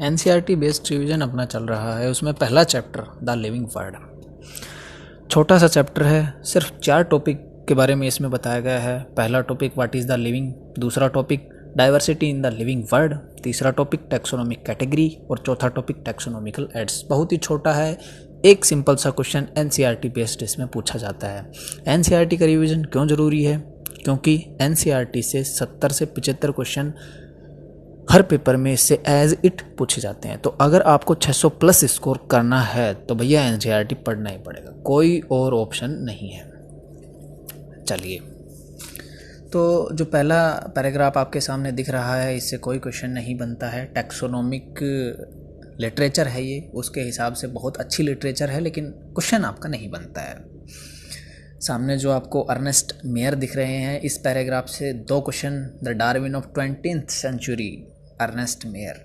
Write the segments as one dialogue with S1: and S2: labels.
S1: NCERT based revision अपना चल रहा है। उसमें पहला चैप्टर द लिविंग वर्ड, छोटा सा चैप्टर है, सिर्फ 4 टॉपिक के बारे में इसमें बताया गया है। पहला topic what is the living, दूसरा topic diversity in the living world, तीसरा टॉपिक टैक्सोनॉमिक कैटेगरी और चौथा टॉपिक टैक्सोनॉमिकल एड्स। बहुत ही छोटा है, एक सिंपल सा क्वेश्चन एनसीईआरटी बेस्ड इसमें पूछा जाता है। एनसीईआरटी का रिवीजन क्यों ज़रूरी है? क्योंकि एनसीईआरटी से 70 से 75 क्वेश्चन हर पेपर में इससे एज इट पूछे जाते हैं। तो अगर आपको 600 प्लस स्कोर करना है तो भैया एनसीईआरटी पढ़ना ही पड़ेगा, कोई और ऑप्शन नहीं है। चलिए, तो जो पहला पैराग्राफ आपके सामने दिख रहा है, इससे कोई क्वेश्चन नहीं बनता है। टैक्सोनॉमिक लिटरेचर है ये, उसके हिसाब से बहुत अच्छी लिटरेचर है, लेकिन क्वेश्चन आपका नहीं बनता है। सामने जो आपको अर्नेस्ट मेयर दिख रहे हैं, इस पैराग्राफ से 2 question, the Darwin of 20th century, Ernest Mayr,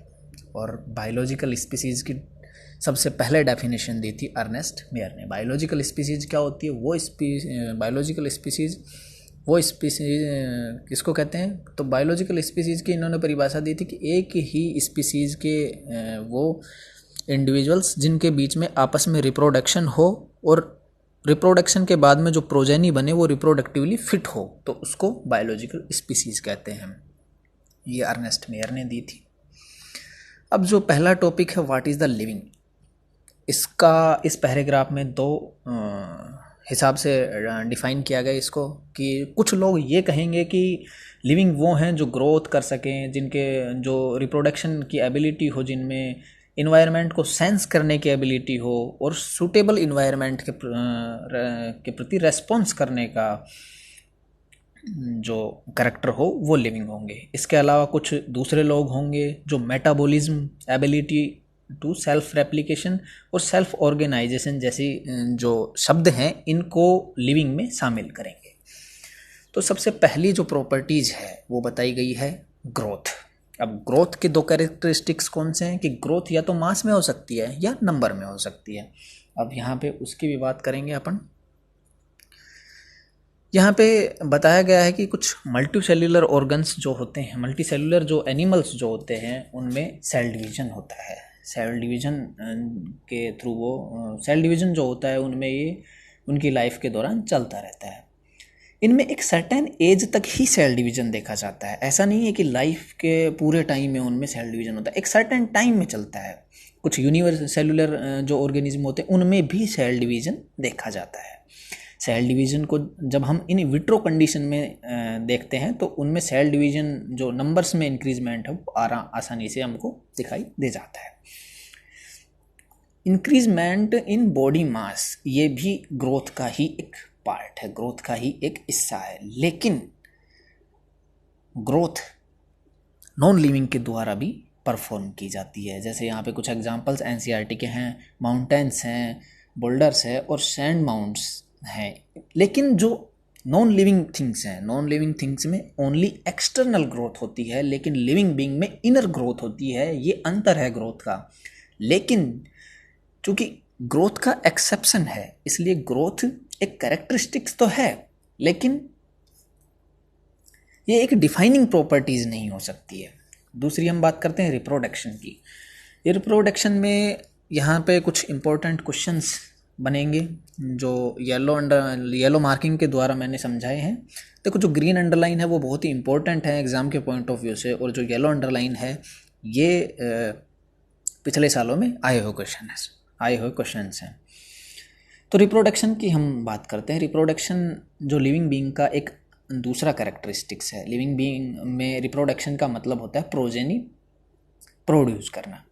S1: और बायोलॉजिकल स्पीसीज़ की सबसे पहले डेफिनेशन दी थी अर्नेस्ट मेयर ने। बायोलॉजिकल स्पीसीज़ क्या होती है? बायोलॉजिकल स्पीसीज़ वो स्पीसीज़ किसको कहते हैं? तो बायोलॉजिकल स्पीसीज़ की इन्होंने परिभाषा दी थी कि एक ही स्पीसीज़ के वो इंडिविजुअल्स जिनके बीच में आपस में रिप्रोडक्शन हो और रिप्रोडक्शन के बाद में जो प्रोजेनी बने वो रिप्रोडक्टिवली फिट हो, तो उसको बायोलॉजिकल स्पीसीज़ कहते हैं। ये अर्नेस्ट मेयर ने दी थी। अब जो पहला टॉपिक है व्हाट इज़ द लिविंग, इसका इस पैराग्राफ में 2 हिसाब से डिफ़ाइन किया गया इसको, कि कुछ लोग ये कहेंगे कि लिविंग वो हैं जो ग्रोथ कर सकें, जिनके जो रिप्रोडक्शन की एबिलिटी हो, जिनमें इन्वायरमेंट को सेंस करने की एबिलिटी हो और सूटेबल इन्वायरमेंट के प्रति रेस्पॉन्स करने का जो करेक्टर हो, वो लिविंग होंगे। इसके अलावा कुछ दूसरे लोग होंगे जो metabolism, ability to self replication और सेल्फ ऑर्गेनाइजेशन जैसी जो शब्द हैं, इनको लिविंग में शामिल करेंगे। तो सबसे पहली जो प्रॉपर्टीज़ है वो बताई गई है ग्रोथ। अब ग्रोथ के 2 कैरेक्टरिस्टिक्स कौन से हैं? कि ग्रोथ या तो मास में हो सकती है या नंबर में हो सकती है। अब यहाँ पे उसकी भी बात करेंगे अपन। यहाँ पे बताया गया है कि कुछ मल्टीसेल्यूलर ऑर्गन्स जो होते हैं, मल्टीसेल्यूलर जो एनिमल्स जो होते हैं, उनमें सेल डिवीज़न होता है। सेल डिवीज़न के थ्रू वो सेल डिवीज़न जो होता है उनमें ये उनकी लाइफ के दौरान चलता रहता है। इनमें एक सर्टेन एज तक ही सेल डिवीज़न देखा जाता है। ऐसा नहीं है कि लाइफ के पूरे टाइम में उनमें सेल डिवीज़न होता है, एक सर्टेन टाइम में चलता है। कुछ यूनिवर्सेलुलर जो ऑर्गेनिज्म होते हैं उनमें भी सेल डिवीज़न देखा जाता है। सेल डिवीज़न को जब हम इन विट्रो कंडीशन में देखते हैं तो उनमें सेल डिवीज़न जो नंबर्स में इंक्रीजमेंट है वो आसानी से हमको दिखाई दे जाता है। इंक्रीजमेंट इन बॉडी मास, ये भी ग्रोथ का ही एक पार्ट है, ग्रोथ का ही एक हिस्सा है। लेकिन ग्रोथ नॉन लिविंग के द्वारा भी परफॉर्म की जाती है। जैसे यहाँ पे कुछ एग्जांपल्स एनसीईआरटी के हैं, माउंटेन्स हैं, बोल्डर्स है और सैंड माउंट्स हैं। लेकिन जो नॉन लिविंग थिंग्स हैं, नॉन लिविंग थिंग्स में ओनली एक्सटर्नल ग्रोथ होती है, लेकिन लिविंग बीइंग में इनर ग्रोथ होती है। ये अंतर है ग्रोथ का। लेकिन चूँकि ग्रोथ का एक्सेप्शन है, इसलिए ग्रोथ एक कैरेक्टरिस्टिक्स तो है, लेकिन ये एक डिफाइनिंग प्रॉपर्टीज़ नहीं हो सकती है। दूसरी हम बात करते हैं रिप्रोडक्शन की। ये रिप्रोडक्शन में यहाँ पे कुछ इम्पोर्टेंट क्वेश्चंस बनेंगे जो येलो मार्किंग के द्वारा मैंने समझाए हैं। देखो, जो ग्रीन अंडरलाइन है वो बहुत ही इंपॉर्टेंट है एग्ज़ाम के पॉइंट ऑफ व्यू से, और जो येलो अंडरलाइन है ये पिछले सालों में आए हुए क्वेश्चंस हैं। तो रिप्रोडक्शन की हम बात करते हैं। रिप्रोडक्शन जो लिविंग बीइंग का एक दूसरा कैरेक्टरिस्टिक्स है। लिविंग बीइंग में रिप्रोडक्शन का मतलब होता है प्रोजेनी प्रोड्यूस करना।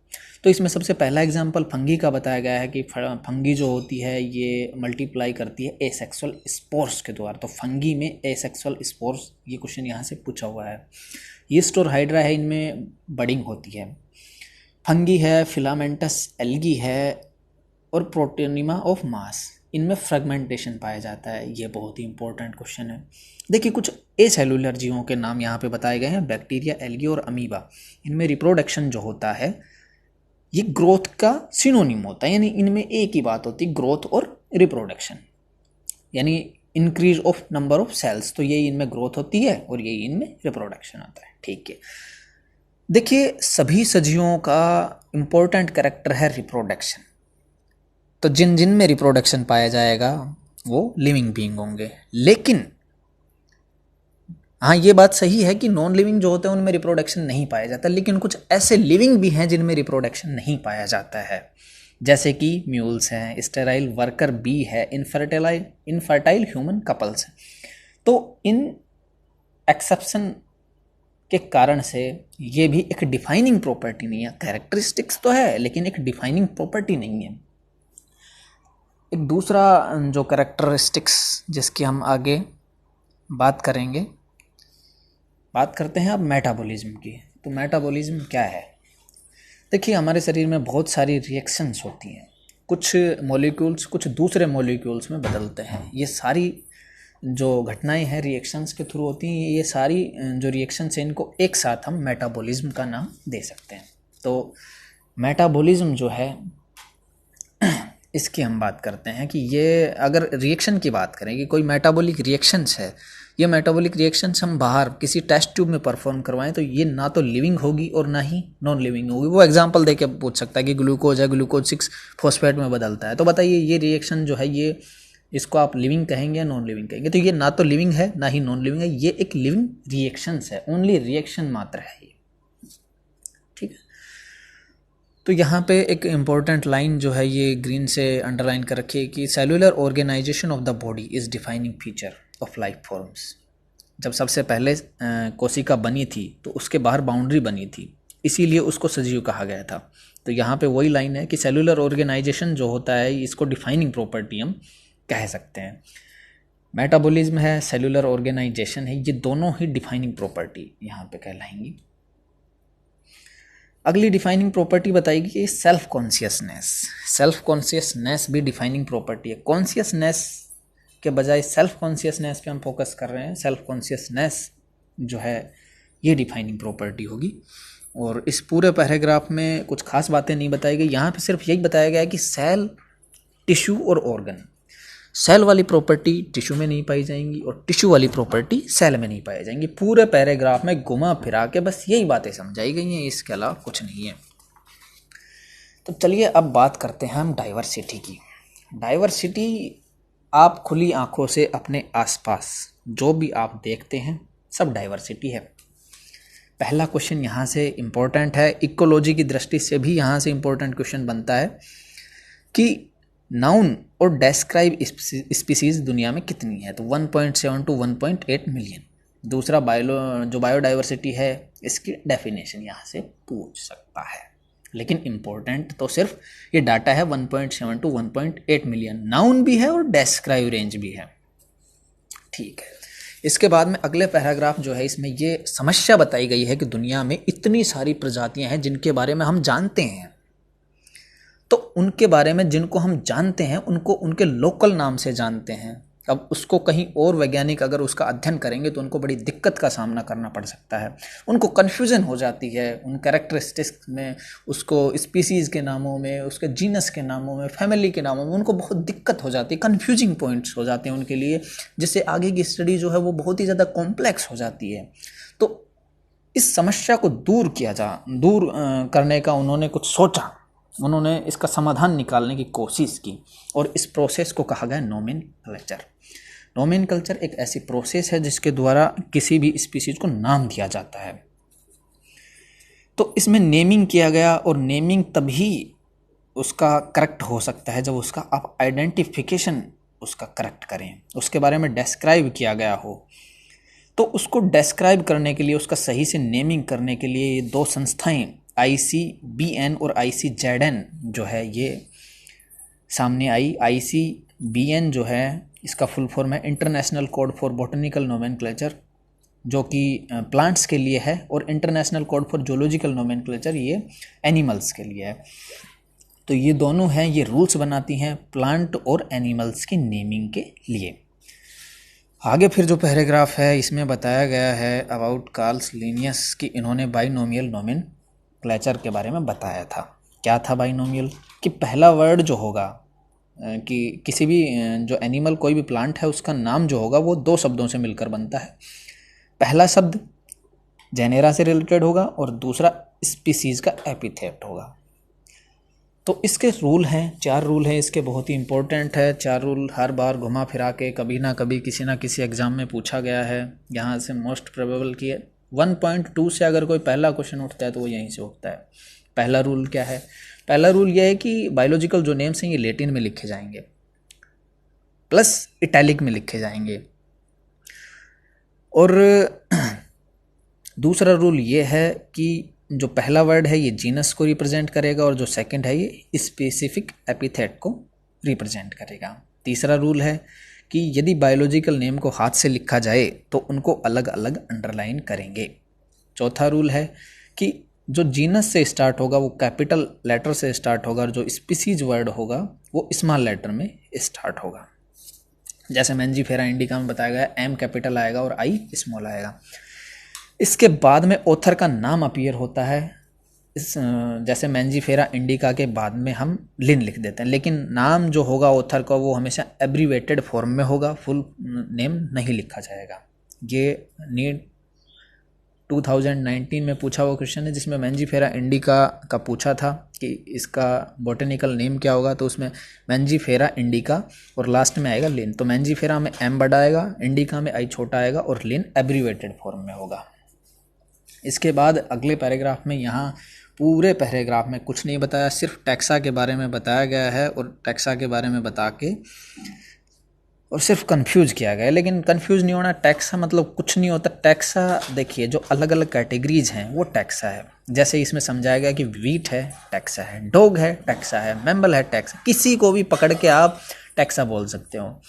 S1: तो इसमें सबसे पहला एग्जांपल फंगी का बताया गया है कि फंगी जो होती है ये मल्टीप्लाई करती है एसेक्सुअल स्पोर्स के द्वारा। तो फंगी में एसेक्सुअल स्पोर्स, ये क्वेश्चन यहाँ से पूछा हुआ है। यीस्ट और हाइड्रा है, इनमें बडिंग होती है। फंगी है, फिलामेंटस एल्गी है और प्रोटोनिमा ऑफ मास, इनमें फ्रेगमेंटेशन पाया जाता है। ये बहुत ही इंपॉर्टेंट क्वेश्चन है। देखिए, कुछ एसेलुलर जीवों के नाम यहाँ पे बताए गए हैं, बैक्टीरिया, एल्गी और अमीबा। इनमें रिप्रोडक्शन जो होता है ये ग्रोथ का सिनोनिम होता है, यानी इनमें एक ही बात होती है, ग्रोथ और रिप्रोडक्शन, यानी increase of number of cells. तो ये इनमें ग्रोथ होती है और ये इनमें रिप्रोडक्शन होता है। ठीक है, देखिए, सभी सजीवों का इम्पोर्टेंट कैरेक्टर है रिप्रोडक्शन। तो जिन जिन में रिप्रोडक्शन पाया जाएगा वो लिविंग बीइंग होंगे। लेकिन हाँ, ये बात सही है कि नॉन लिविंग जो होते हैं उनमें रिप्रोडक्शन नहीं पाया जाता, लेकिन कुछ ऐसे लिविंग भी हैं जिनमें रिप्रोडक्शन नहीं पाया जाता है, जैसे कि म्यूल्स हैं, स्टेराइल वर्कर बी है, इनफर्टाइल ह्यूमन कपल्स हैं। तो इन एक्सेप्शन के कारण से ये भी एक डिफाइनिंग प्रॉपर्टी नहीं है। कैरेक्टरिस्टिक्स तो है लेकिन एक डिफाइनिंग प्रॉपर्टी नहीं है। एक दूसरा जो कैरेक्टरिस्टिक्स जिसकी हम आगे बात करेंगे, बात करते हैं अब मेटाबॉलिज्म की। तो मेटाबॉलिज्म क्या है? देखिए, हमारे शरीर में बहुत सारी रिएक्शंस होती हैं। कुछ मॉलिक्यूल्स कुछ दूसरे मॉलिक्यूल्स में बदलते हैं। ये सारी जो घटनाएं हैं रिएक्शंस के थ्रू होती हैं। ये सारी जो रिएक्शंस हैं इनको एक साथ हम मेटाबॉलिज्म का नाम दे सकते हैं। तो मेटाबॉलिज्म जो है इसकी हम बात करते हैं कि ये अगर रिएक्शन की बात करें कि कोई मेटाबॉलिक रिएक्शंस है, ये मेटाबॉलिक रिएक्शंस हम बाहर किसी टेस्ट ट्यूब में परफॉर्म करवाएं तो ये ना तो लिविंग होगी और ना ही नॉन लिविंग होगी। वो एग्जांपल दे के पूछ सकता है कि ग्लूकोज है, ग्लूकोज 6 फॉस्फेट में बदलता है, तो बताइए ये रिएक्शन जो है ये इसको आप लिविंग कहेंगे या नॉन लिविंग कहेंगे? तो ये ना तो लिविंग है ना ही नॉन लिविंग है, ये एक लिविंग रिएक्शंस है, ओनली रिएक्शन मात्र है ये। ठीक है, तो यहाँ पे एक इम्पॉर्टेंट लाइन जो है ये ग्रीन से अंडरलाइन कर रखी है कि cellular organisation of the body is defining feature of life forms. जब सबसे पहले कोशिका बनी थी तो उसके बाहर बाउंड्री बनी थी, इसीलिए उसको सजीव कहा गया था। तो यहाँ पे वही लाइन है कि सेलुलर ऑर्गेनाइजेशन जो होता है इसको डिफाइनिंग प्रॉपर्टी हम कह सकते हैं। मेटाबॉलिज्म है, सेलुलर ऑर्गेनाइजेशन है, ये दोनों ही डिफाइनिंग प्रॉपर्टी यहाँ पे कहलाएंगी। अगली डिफाइनिंग प्रॉपर्टी बताएगी कि सेल्फ कॉन्शियसनेस। सेल्फ कॉन्शियसनेस भी डिफाइनिंग प्रॉपर्टी है। कॉन्शियसनेस के बजाय सेल्फ कॉन्शियसनेस पे हम फोकस कर रहे हैं। सेल्फ कॉन्शियसनेस जो है ये डिफाइनिंग प्रॉपर्टी होगी। और इस पूरे पैराग्राफ में कुछ खास बातें नहीं बताई गई। यहाँ पे सिर्फ यही बताया गया है कि सेल, टिश्यू और ऑर्गन, सेल वाली प्रॉपर्टी टिश्यू में नहीं पाई जाएंगी और टिश्यू वाली प्रॉपर्टी सेल में नहीं पाई जाएंगी। पूरे पैराग्राफ में घुमा फिरा के बस यही बातें समझाई गई हैं, इसके अलावा कुछ नहीं है। तो चलिए अब बात करते हैं हम डाइवर्सिटी की। डाइवर्सिटी आप खुली आंखों से अपने आसपास जो भी आप देखते हैं सब डाइवर्सिटी है। पहला क्वेश्चन यहाँ से इम्पोर्टेंट है, इकोलॉजी की दृष्टि से भी यहाँ से इम्पोर्टेंट क्वेश्चन बनता है कि नाउन और डेस्क्राइब स्पीसीज दुनिया में कितनी है? तो 1.7 to 1.8 मिलियन। दूसरा जो बायोडाइवर्सिटी है इसकी डेफिनेशन यहाँ से पूछ सकता है, लेकिन इम्पोर्टेंट तो सिर्फ ये डाटा है 1.7 to 1.8 मिलियन। नाउन भी है और डेस्क्राइब रेंज भी है। ठीक है, इसके बाद में अगले पैराग्राफ जो है इसमें ये समस्या बताई गई है कि दुनिया में इतनी सारी प्रजातियां हैं जिनके बारे में हम जानते हैं, तो उनके बारे में जिनको हम जानते हैं उनको उनके लोकल नाम से जानते हैं। अब उसको कहीं और वैज्ञानिक अगर उसका अध्ययन करेंगे तो उनको बड़ी दिक्कत का सामना करना पड़ सकता है। उनको कन्फ्यूज़न हो जाती है उन कैरेक्टरिस्टिक्स में, उसको स्पीसीज़ के नामों में, उसके जीनस के नामों में, फैमिली के नामों में, उनको बहुत दिक्कत हो जाती है, कन्फ्यूजिंग पॉइंट्स हो जाते हैं उनके लिए, जिससे आगे की स्टडी जो है वो बहुत ही ज़्यादा कॉम्प्लेक्स हो जाती है। तो इस समस्या को दूर करने का उन्होंने कुछ सोचा, उन्होंने इसका समाधान निकालने की कोशिश की और इस प्रोसेस को कहा गया नोमेनक्लेचर। नोमेनक्लेचर एक ऐसी प्रोसेस है जिसके द्वारा किसी भी स्पीसीज को नाम दिया जाता है। तो इसमें नेमिंग किया गया, और नेमिंग तभी उसका करेक्ट हो सकता है जब उसका आप आइडेंटिफिकेशन उसका करेक्ट करें, उसके बारे में डिस्क्राइब किया गया हो। तो उसको डिस्क्राइब करने के लिए, उसका सही से नेमिंग करने के लिए ये दो संस्थाएं ICBN और ICZN जो है ये सामने आई। ICBN जो है इसका फुल फॉर्म है international code for botanical nomenclature, जो कि प्लांट्स के लिए है, और international code for zoological nomenclature ये एनिमल्स के लिए है। तो ये दोनों हैं, ये रूल्स बनाती हैं प्लांट और एनिमल्स की नेमिंग के लिए। आगे फिर जो पैराग्राफ है इसमें बताया गया है अबाउट कार्ल्स लिनियस की इन्होंने बाइनोमियल नोमेनक्लेचर के बारे में बताया था। क्या था बाइनोमियल? कि पहला वर्ड जो होगा कि किसी भी जो एनिमल, कोई भी प्लांट है, उसका नाम जो होगा वो दो शब्दों से मिलकर बनता है। पहला शब्द जेनेरा से रिलेटेड होगा और दूसरा स्पीसीज का एपिथेट होगा। तो इसके रूल हैं, 4 रूल हैं इसके, बहुत ही इंपॉर्टेंट है। 4 रूल हर बार घुमा फिरा के कभी ना कभी किसी ना किसी एग्ज़ाम में पूछा गया है। यहाँ से मोस्ट प्रोबेबल की है 1.2 से अगर कोई पहला क्वेश्चन उठता है तो वो यहीं से उठता है। पहला रूल क्या है? पहला रूल यह है कि बायोलॉजिकल जो नेम्स हैं ये लैटिन में लिखे जाएंगे प्लस इटैलिक में लिखे जाएंगे। और दूसरा रूल ये है कि जो पहला वर्ड है ये जीनस को रिप्रेजेंट करेगा और जो सेकंड है ये स्पेसिफिक एपिथेट को रिप्रेजेंट करेगा। तीसरा रूल है कि यदि बायोलॉजिकल नेम को हाथ से लिखा जाए तो उनको अलग अलग अंडरलाइन करेंगे। चौथा रूल है कि जो जीनस से स्टार्ट होगा वो कैपिटल लेटर से स्टार्ट होगा और जो स्पीसीज वर्ड होगा वो स्मॉल लेटर में स्टार्ट होगा। जैसे मैंजीफेरा इंडिका में बताया गया एम कैपिटल आएगा और आई स्मॉल आएगा। इसके बाद में ऑथर का नाम अपीयर होता है। जैसे मैंजीफेरा इंडिका के बाद में हम लिन लिख देते हैं, लेकिन नाम जो होगा ऑथर का वो हमेशा एब्रीवेटेड फॉर्म में होगा, फुल नेम नहीं लिखा जाएगा। ये नीट 2019 में पूछा हुआ क्वेश्चन है जिसमें मैंजीफेरा इंडिका का पूछा था कि इसका बॉटेनिकल नेम क्या होगा, तो उसमें मैंजीफेरा इंडिका और लास्ट में आएगा लिन। तो मैंजीफेरा में एम बड़ा आएगा, इंडिका में आई छोटा आएगा और लिन एब्रीवेटेड फॉर्म में होगा। इसके बाद अगले पैराग्राफ में यहाँ पूरे पैराग्राफ में कुछ नहीं बताया, सिर्फ टैक्सा के बारे में बताया गया है और टैक्सा के बारे में बता के और सिर्फ कंफ्यूज किया गया है। लेकिन कंफ्यूज नहीं होना, टैक्सा मतलब कुछ नहीं होता। टैक्सा देखिए जो अलग अलग कैटेगरीज हैं वो टैक्सा है। जैसे इसमें समझाया गया कि वीट है टैक्सा है, डॉग है टैक्सा है, मैमल है टैक्सा। किसी को भी पकड़ के आप टैक्सा बोल सकते हो।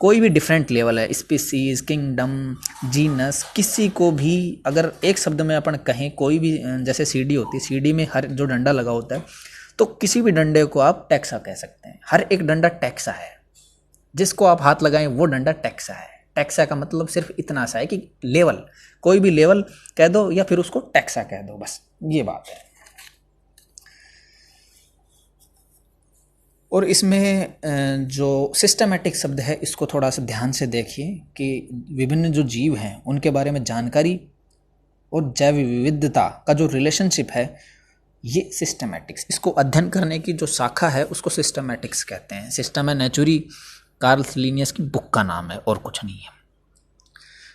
S1: कोई भी डिफरेंट लेवल है, स्पीसीज, किंगडम, जीनस, किसी को भी अगर एक शब्द में अपन कहें, कोई भी जैसे सीढ़ी होती है, सीढ़ी में हर जो डंडा लगा होता है तो किसी भी डंडे को आप टैक्सा कह सकते हैं। हर एक डंडा टैक्सा है, जिसको आप हाथ लगाएं वो डंडा टैक्सा है। टैक्सा का मतलब सिर्फ इतना सा है कि लेवल, कोई भी लेवल कह दो या फिर उसको टैक्सा कह दो, बस ये बात है। और इसमें जो सिस्टमैटिक शब्द है इसको थोड़ा सा ध्यान से देखिए कि विभिन्न जो जीव हैं उनके बारे में जानकारी और जैव विविधता का जो रिलेशनशिप है ये सिस्टमैटिक्स, इसको अध्ययन करने की जो शाखा है उसको सिस्टमैटिक्स कहते हैं। सिस्टम है नेचुरी, कार्ल लिनियस की बुक का नाम है और कुछ नहीं है।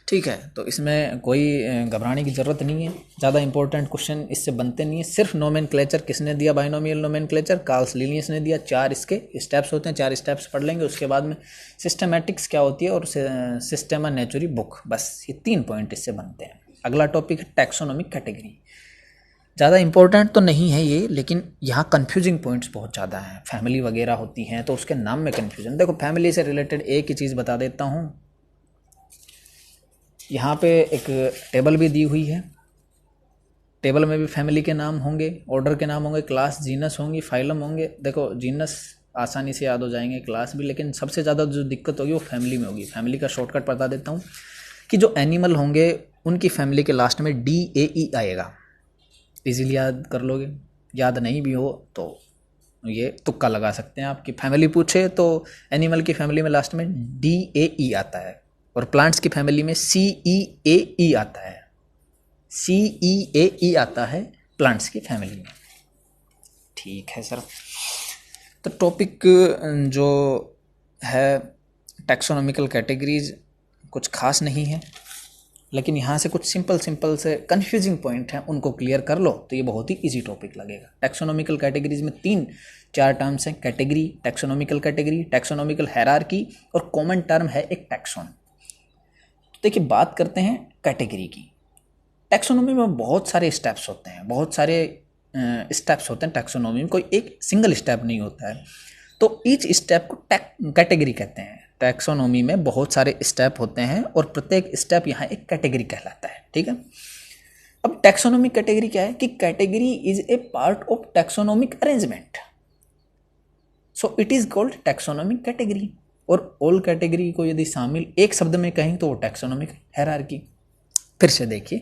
S1: ठीक है, तो इसमें कोई घबराने की ज़रूरत नहीं है, ज़्यादा इंपॉर्टेंट क्वेश्चन इससे बनते नहीं है। सिर्फ नोमेनक्लेचर किसने दिया? बाइनोमियल नोमेनक्लेचर कार्ल लिनियस ने दिया। 4 इसके स्टेप्स होते हैं, 4 स्टेप्स पढ़ लेंगे। उसके बाद में सिस्टमैटिक्स क्या होती है और सिस्टेमा नेचुरी बुक, बस ये 3 पॉइंट इससे बनते हैं। अगला टॉपिक है टैक्सोनॉमिक कैटेगरी। ज़्यादा इंपॉर्टेंट तो नहीं है ये, लेकिन यहाँ कन्फ्यूजिंग पॉइंट्स बहुत ज़्यादा हैं। फैमिली वगैरह होती हैं तो उसके नाम में कन्फ्यूजन। देखो फैमिली से रिलेटेड एक ही चीज़ बता देता हूँ। यहाँ पे एक टेबल भी दी हुई है, टेबल में भी फैमिली के नाम होंगे, ऑर्डर के नाम होंगे, क्लास जीनस होंगी, फाइलम होंगे। देखो जीनस आसानी से याद हो जाएंगे, क्लास भी, लेकिन सबसे ज़्यादा जो दिक्कत होगी वो फैमिली में होगी। फैमिली का शॉर्टकट बता देता हूँ कि जो एनिमल होंगे उनकी फैमिली के लास्ट में DAE आएगा। इजीली याद कर लोगे, याद नहीं भी हो तो ये तुक्का लगा सकते हैं। आपकी फैमिली पूछे तो एनिमल की फैमिली में लास्ट में DAE आता है और प्लांट्स की फैमिली में CEAE आता है। CEAE आता है प्लांट्स की फैमिली में। ठीक है सर, तो टॉपिक जो है टैक्सोनॉमिकल कैटेगरीज कुछ खास नहीं है, लेकिन यहाँ से कुछ सिंपल से कन्फ्यूजिंग पॉइंट हैं, उनको क्लियर कर लो तो ये बहुत ही इजी टॉपिक लगेगा। टैक्सोनॉमिकल कैटेगरीज में 3-4 टर्म्स हैं। Category, taxonomical category, taxonomical hierarchy और कॉमन टर्म है एक टैक्सोन। तो देखिए बात करते हैं कैटेगरी की। टैक्सोनॉमी में बहुत सारे स्टेप्स होते हैं, बहुत सारे स्टेप्स होते हैं टैक्सोनॉमी में, कोई एक सिंगल स्टेप नहीं होता है। तो ईच स्टेप को कैटेगरी कहते हैं। टैक्सोनॉमी में बहुत सारे स्टेप होते हैं और प्रत्येक स्टेप यहाँ एक कैटेगरी कहलाता है। ठीक है, अब टैक्सोनॉमिक कैटेगरी क्या है कि category is a part of taxonomic arrangement, so it is called taxonomic category. और ऑल कैटेगरी को यदि शामिल एक शब्द में कहें तो वो टैक्सोनॉमिक हायरार्की। फिर से देखिए,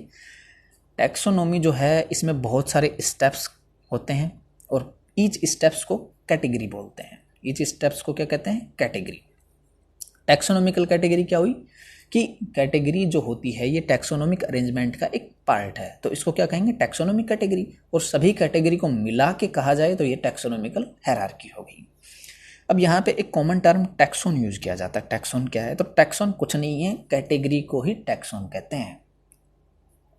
S1: टैक्सोनॉमी जो है इसमें बहुत सारे स्टेप्स होते हैं और ईच स्टेप्स को कैटेगरी बोलते हैं। ईच स्टेप्स को क्या कहते हैं? कैटेगरी। टैक्सोनॉमिकल कैटेगरी क्या हुई कि कैटेगरी जो होती है ये टैक्सोनॉमिक अरेंजमेंट का एक पार्ट है, तो इसको क्या कहेंगे, टैक्सोनॉमिक कैटेगरी। और सभी कैटेगरी को मिला के कहा जाए तो ये टैक्सोनॉमिकल हायरार्की हो गई। अब यहाँ पे एक कॉमन टर्म टैक्सोन यूज किया जाता है। टैक्सोन क्या है, तो टैक्सोन कुछ नहीं है, कैटेगरी को ही टैक्सोन कहते हैं।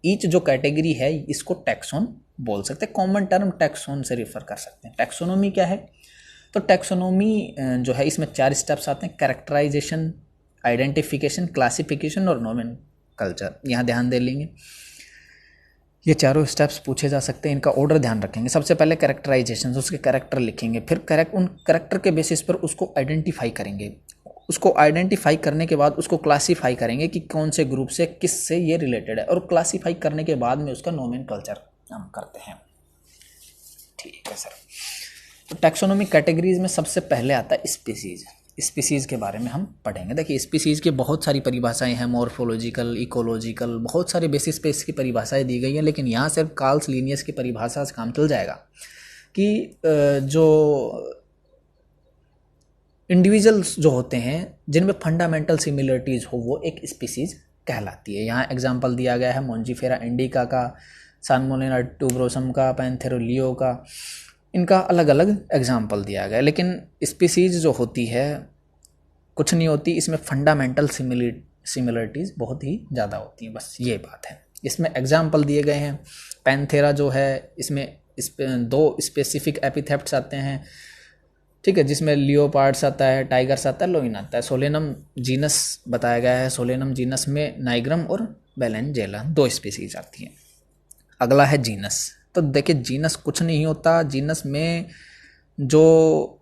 S1: ईच जो कैटेगरी है इसको टैक्सोन बोल सकते हैं, कॉमन टर्म टैक्सोन से रिफर कर सकते हैं। टैक्सोनॉमी क्या है, तो टैक्सोनॉमी जो है इसमें 4 स्टेप्स आते हैं, कैरेक्टराइजेशन, आइडेंटिफिकेशन, क्लासिफिकेशन और नोमेनकल्चर। यहाँ ध्यान दे लेंगे, ये चारों स्टेप्स पूछे जा सकते हैं, इनका ऑर्डर ध्यान रखेंगे। सबसे पहले कैरेक्टराइजेशन, उसके कैरेक्टर लिखेंगे, फिर उन कैरेक्टर के बेसिस पर उसको आइडेंटिफाई करेंगे। उसको आइडेंटिफाई करने के बाद उसको क्लासीफाई करेंगे कि कौन से ग्रुप से किस से ये रिलेटेड है, और क्लासीफाई करने के बाद में उसका नोमेनकल्चर हम करते हैं। ठीक है सर। तो टैक्सोनॉमिक कैटेगरीज में सबसे पहले आता है स्पीसीज। स्पीसीज़ के बारे में हम पढ़ेंगे। देखिए स्पीसीज़ की बहुत सारी परिभाषाएं हैं, मॉर्फोलॉजिकल, इकोलॉजिकल, बहुत सारे बेसिस पे इसकी परिभाषाएं दी गई हैं, लेकिन यहाँ सिर्फ कार्ल्स लिनियस की परिभाषा से काम चल जाएगा कि जो इंडिविजुअल्स जो होते हैं जिनमें फंडामेंटल सिमिलरिटीज़ हो वो एक स्पीसीज़ कहलाती है। यहाँ एग्जाम्पल दिया गया है मॉन्जीफेरा इंडिका का, साल्मोनेला ट्यूबरोसम का, पैंथेरोलियो का, इनका अलग अलग एग्जाम्पल दिया गया है। लेकिन स्पीसीज जो होती है कुछ नहीं होती, इसमें फंडामेंटल सिमिलरिटीज़ बहुत ही ज़्यादा होती हैं, बस ये बात है। इसमें एग्जाम्पल दिए गए हैं। पैंथेरा जो है इसमें 2 स्पेसिफिक एपिथेट्स आते हैं, ठीक है, जिसमें लियोपार्ड्स आता है, टाइगर्स आता है, लोइन आता है। सोलेनम जीनस बताया गया है, सोलेनम जीनस में नाइग्रम और बेलेंजेला 2 स्पीसीज आती हैं। अगला है जीनस। तो देखिए जीनस कुछ नहीं होता, जीनस में जो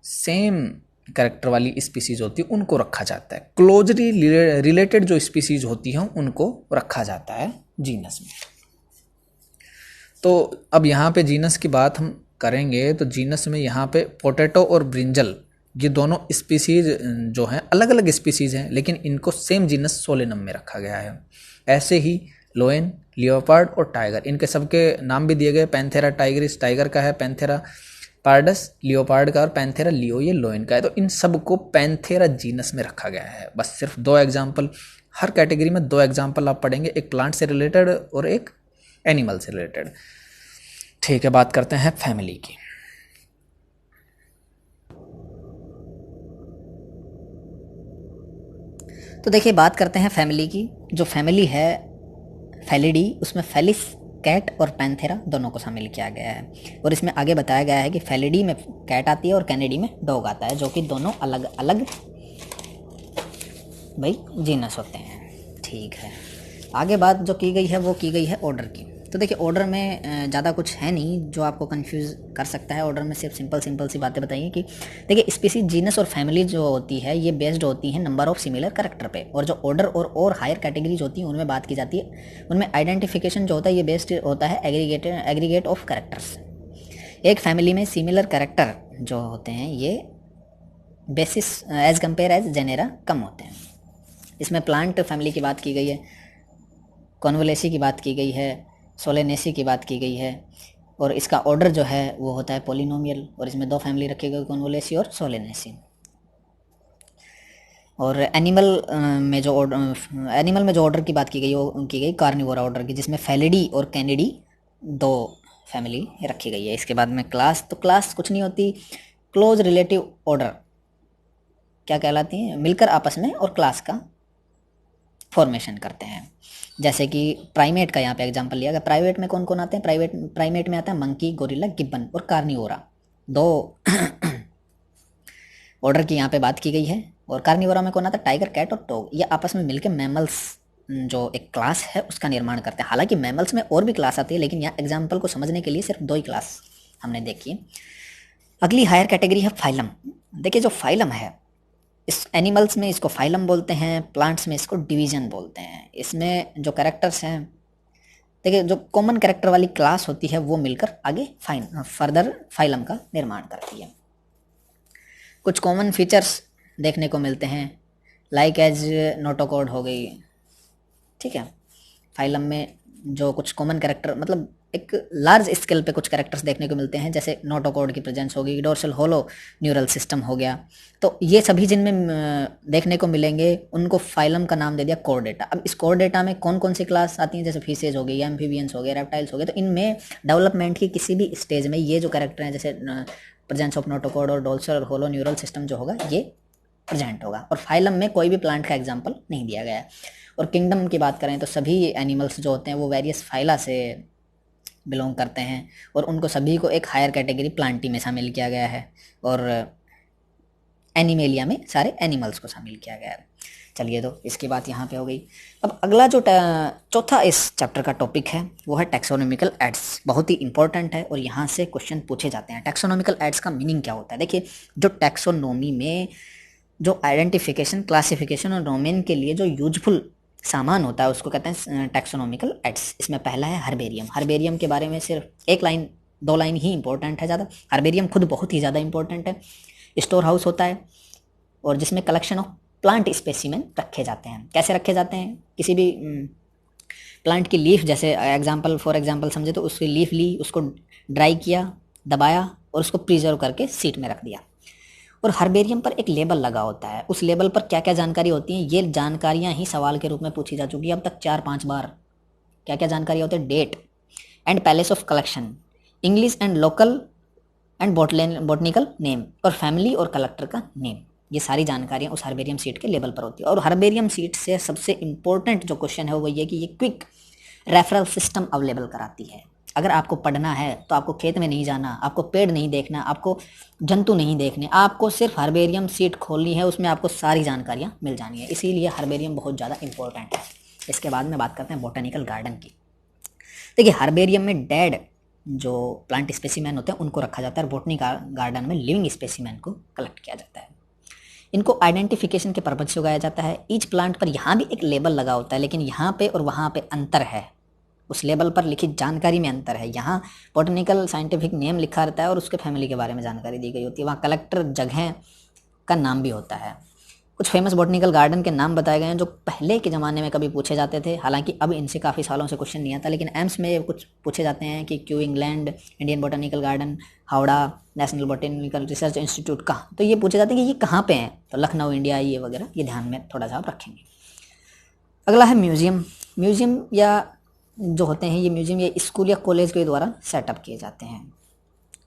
S1: सेम कैरेक्टर वाली स्पीसीज होती है उनको रखा जाता है, क्लोजली रिलेटेड जो स्पीसीज होती हैं उनको रखा जाता है जीनस में। तो अब यहाँ पे जीनस की बात हम करेंगे तो जीनस में यहाँ पे पोटैटो और ब्रिंजल ये दोनों स्पीसीज जो हैं अलग अलग स्पीसीज हैं, लेकिन इनको सेम जीनस सोलेनम में रखा गया है। ऐसे ही लोयन, लियोपार्ड और टाइगर, इनके सबके नाम भी दिए गए। पैंथेरा टाइगरिस टाइगर का है, पैंथेरा पार्डस लियोपार्ड का, और पैंथेरा लियो ये लोयन का है। तो इन सब को पैंथेरा जीनस में रखा गया है। बस सिर्फ 2 एग्जाम्पल, हर कैटेगरी में 2 एग्जाम्पल आप पढ़ेंगे, एक प्लांट से रिलेटेड और एक एनिमल से रिलेटेड। ठीक है, बात करते हैं फैमिली की।
S2: तो देखिए बात करते हैं फैमिली की। जो फैमिली है फैलिडी, उसमें फेलिस, कैट और पैंथेरा दोनों को शामिल किया गया है। और इसमें आगे बताया गया है कि फैलिडी में कैट आती है और कैनेडी में डॉग आता है, जो कि दोनों अलग अलग भाई जीनस होते हैं। ठीक है, आगे बात जो की गई है वो की गई है ऑर्डर की। तो देखिए ऑर्डर में ज़्यादा कुछ है नहीं जो आपको कंफ्यूज कर सकता है। ऑर्डर में सिर्फ सिंपल सी बातें बताइए कि देखिए स्पीसीज, जीनस और फैमिली जो होती है ये बेस्ड होती हैं नंबर ऑफ सिमिलर कैरेक्टर पे, और जो ऑर्डर और हायर कैटेगरीज होती हैं उनमें बात की जाती है, उनमें आइडेंटिफिकेशन जो होता है ये बेस्ड होता है एग्रीगेट ऑफ कैरेक्टर्स। एक फैमिली में सिमिलर कैरेक्टर जो होते हैं ये basis as compare as genera कम होते हैं। इसमें प्लांट फैमिली की बात की गई है, कॉन्वोलेसी की बात की गई है, सोलेनेसी की बात की गई है, और इसका ऑर्डर जो है वो होता है पॉलिनोमियल, और इसमें 2 फैमिली रखी गई, कॉन्वोलेसी और सोलेनेसी। और एनिमल में जो ऑर्डर की बात की गई वो की गई कार्निवोरा ऑर्डर की, जिसमें फैलिडी और कैनिडी 2 फैमिली रखी गई है। इसके बाद में क्लास, तो क्लास कुछ नहीं होती, क्लोज रिलेटिव ऑर्डर क्या कहलाती हैं, मिलकर आपस में और क्लास का फॉर्मेशन करते हैं। जैसे कि प्राइमेट का यहाँ पे एग्जांपल लिया गया। प्राइमेट में कौन कौन आते हैं, प्राइमेट में आता है मंकी, गोरिल्ला, गिब्बन और कार्निवोरा। 2 ऑर्डर की यहाँ पे बात की गई है। और कार्निवोरा में कौन आता है, टाइगर, कैट और डॉग। ये आपस में मिलकर मैमल्स जो एक क्लास है उसका निर्माण करते हैं। हालांकि मैमल्स में और भी क्लास आती है, लेकिन यहाँ एग्जाम्पल को समझने के लिए सिर्फ 2 ही क्लास हमने देखी है। अगली हायर कैटेगरी है फाइलम। देखिए जो फाइलम है, इस एनिमल्स में इसको फाइलम बोलते हैं, प्लांट्स में इसको डिवीज़न बोलते हैं। इसमें जो कैरेक्टर्स हैं, देखिए जो कॉमन कैरेक्टर वाली क्लास होती है वो मिलकर आगे फर्दर फाइलम का निर्माण करती है। कुछ कॉमन फीचर्स देखने को मिलते हैं, लाइक एज नोटोकॉर्ड हो गई, ठीक है। फाइलम में जो कुछ कॉमन कैरेक्टर, मतलब एक लार्ज स्केल पे कुछ कैरेक्टर्स देखने को मिलते हैं, जैसे नोटोकॉर्ड की प्रेजेंस होगी, डोर्सल होलो न्यूरल सिस्टम हो गया। तो ये सभी जिनमें देखने को मिलेंगे उनको फाइलम का नाम दे दिया कोर्डेटा। अब इस कोर्डेटा में कौन कौन सी क्लास आती हैं, जैसे फिशेज हो गई, एम्फीबियंस हो गए, रेप्टाइल्स हो गए। तो इनमें डेवलपमेंट की किसी भी स्टेज में ये जो कैरेक्टर हैं, जैसे प्रेजेंस ऑफ नोटोकॉर्ड और डोर्सल और होलो न्यूरल सिस्टम जो होगा ये प्रेजेंट होगा। और फाइलम में कोई भी प्लांट का एग्जाम्पल नहीं दिया गया है। और किंगडम की बात करें तो सभी एनिमल्स जो होते हैं वो वेरियस फाइला से बिलोंग करते हैं, और उनको सभी को एक हायर कैटेगरी प्लांटी में शामिल किया गया है, और एनिमेलिया में सारे एनिमल्स को शामिल किया गया है। चलिए, तो इसकी बात यहाँ पे हो गई। अब अगला जो चौथा इस चैप्टर का टॉपिक है वो है टैक्सोनॉमिकल एड्स। बहुत ही इंपॉर्टेंट है और यहाँ से क्वेश्चन पूछे जाते हैं। टैक्सोनॉमिकल एड्स का मीनिंग क्या होता है? देखिए, जो टैक्सोनॉमी में जो आइडेंटिफिकेशन, क्लासिफिकेशन और डोमेन के लिए जो यूजफुल सामान होता है उसको कहते हैं टैक्सोनॉमिकल एड्स। इसमें पहला है हर्बेरियम। हर्बेरियम के बारे में सिर्फ एक लाइन, 2 लाइन ही इंपॉर्टेंट है ज़्यादा। हर्बेरियम खुद बहुत ही ज़्यादा इंपॉर्टेंट है। स्टोर हाउस होता है और जिसमें कलेक्शन ऑफ प्लांट स्पेसिमेन रखे जाते हैं। कैसे रखे जाते हैं? किसी भी प्लांट की लीफ, जैसे फॉर एग्जांपल समझे तो उसकी लीफ ली, उसको ड्राई किया, दबाया और उसको प्रिजर्व करके सीट में रख दिया। और हर्बेरियम पर एक लेबल लगा होता है। उस लेबल पर क्या क्या जानकारी होती हैं, ये जानकारियाँ ही सवाल के रूप में पूछी जा चुकी है अब तक 4-5 बार। क्या क्या जानकारी होती है? Date and place of collection, English and local and botanical name, और फैमिली और कलेक्टर का नेम। ये सारी जानकारियाँ उस हर्बेरियम सीट के लेबल पर होती है। और हर्बेरियम सीट से सबसे इम्पोर्टेंट जो क्वेश्चन है वो ये कि ये क्विक रेफरल सिस्टम अवेलेबल कराती है। अगर आपको पढ़ना है तो आपको खेत में नहीं जाना, आपको पेड़ नहीं देखना, आपको जंतु नहीं देखने, आपको सिर्फ हर्बेरियम सीट खोलनी है, उसमें आपको सारी जानकारियाँ मिल जानी है। इसीलिए हर्बेरियम बहुत ज़्यादा इंपॉर्टेंट है। इसके बाद में बात करते हैं बॉटनिकल गार्डन की। देखिए, हर्बेरियम में डेड जो प्लांट स्पेसिमेन होते हैं उनको रखा जाता है, बॉटनिकल गार्डन में लिविंग स्पेसिमेन को कलेक्ट किया जाता है। इनको आइडेंटिफिकेशन के पर्पज से उगाया जाता है। ईच प्लांट पर यहाँ भी एक लेबल लगा होता है, लेकिन यहाँ पे और वहाँ पे अंतर है। उस लेबल पर लिखी जानकारी में अंतर है। यहाँ बॉटनिकल साइंटिफिक नेम लिखा रहता है और उसके फैमिली के बारे में जानकारी दी गई होती है। वहाँ कलेक्टर जगह का नाम भी होता है। कुछ फेमस बॉटनिकल गार्डन के नाम बताए गए हैं जो पहले के ज़माने में कभी पूछे जाते थे। हालांकि अब इनसे काफ़ी सालों से क्वेश्चन नहीं आता, लेकिन एम्स में कुछ पूछे जाते हैं कि Q England, Indian botanical garden, Howrah national botanical research institute कहाँ, तो ये पूछे जाते हैं कि ये कहाँ पे हैं, तो लखनऊ, इंडिया, ये वगैरह, ये ध्यान में थोड़ा सा आप रखेंगे। अगला है म्यूज़ियम। म्यूज़ियम या जो होते हैं ये म्यूज़ियम या स्कूल या कॉलेज के द्वारा सेटअप किए जाते हैं।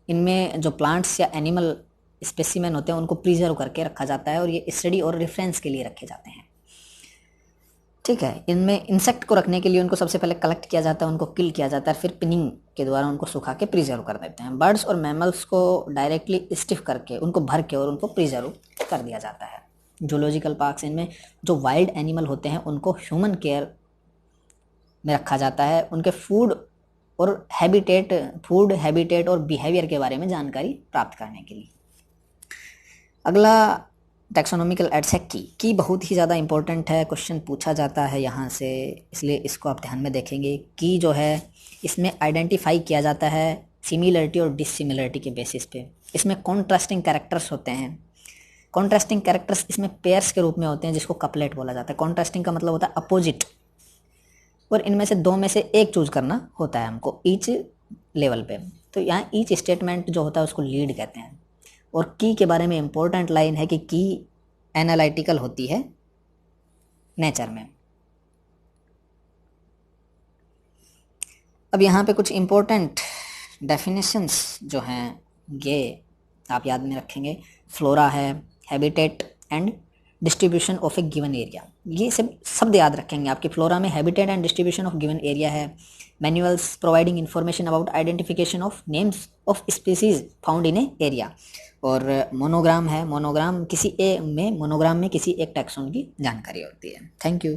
S2: इनमें जो प्लांट्स या एनिमल स्पेसिमेन होते हैं उनको प्रिजर्व करके रखा जाता है और ये स्टडी और रेफरेंस के लिए रखे जाते हैं। ठीक है। इनमें इंसेक्ट को रखने के लिए उनको सबसे पहले कलेक्ट किया जाता है, उनको किल किया जाता है, फिर पिनिंग के द्वारा उनको सुखा के प्रिजर्व कर देते हैं। बर्ड्स और मैमल्स को डायरेक्टली स्टिफ करके उनको भर के और उनको प्रिजर्व कर दिया जाता है। जूलॉजिकल पार्क्स, इनमें जो वाइल्ड एनिमल होते हैं उनको ह्यूमन केयर में रखा जाता है। उनके फूड हैबिटेट और बिहेवियर के बारे में जानकारी प्राप्त करने के लिए। अगला टैक्सोनॉमिकल एड्स है की बहुत ही ज़्यादा इंपॉर्टेंट है, क्वेश्चन पूछा जाता है यहाँ से, इसलिए इसको आप ध्यान में देखेंगे। की जो है इसमें आइडेंटिफाई किया जाता है सिमिलरिटी और डिससिमिलरिटी के बेसिस पे। इसमें कॉन्ट्रास्टिंग कैरेक्टर्स होते हैं। कॉन्ट्रास्टिंग कैरेक्टर्स इसमें पेयर्स के रूप में होते हैं जिसको कपलेट बोला जाता है। कॉन्ट्रास्टिंग का मतलब होता है अपोजिट, और इनमें से 2 में से एक चूज करना होता है हमको ईच लेवल पे। तो यहाँ ईच स्टेटमेंट जो होता है उसको लीड कहते हैं। और की के बारे में इंपॉर्टेंट लाइन है कि की एनालिटिकल होती है नेचर में। अब यहाँ पे कुछ इंपॉर्टेंट डेफिनेशंस जो हैं ये आप याद में रखेंगे। फ्लोरा है, habitat and distribution of a given area, ये सब शब्द याद रखेंगे आपकी। फ्लोरा में habitat and distribution of given area है। Manuals providing information about identification of names of species found in a area. और मोनोग्राम है, मोनोग्राम में किसी एक टैक्सोन की जानकारी होती है। Thank you.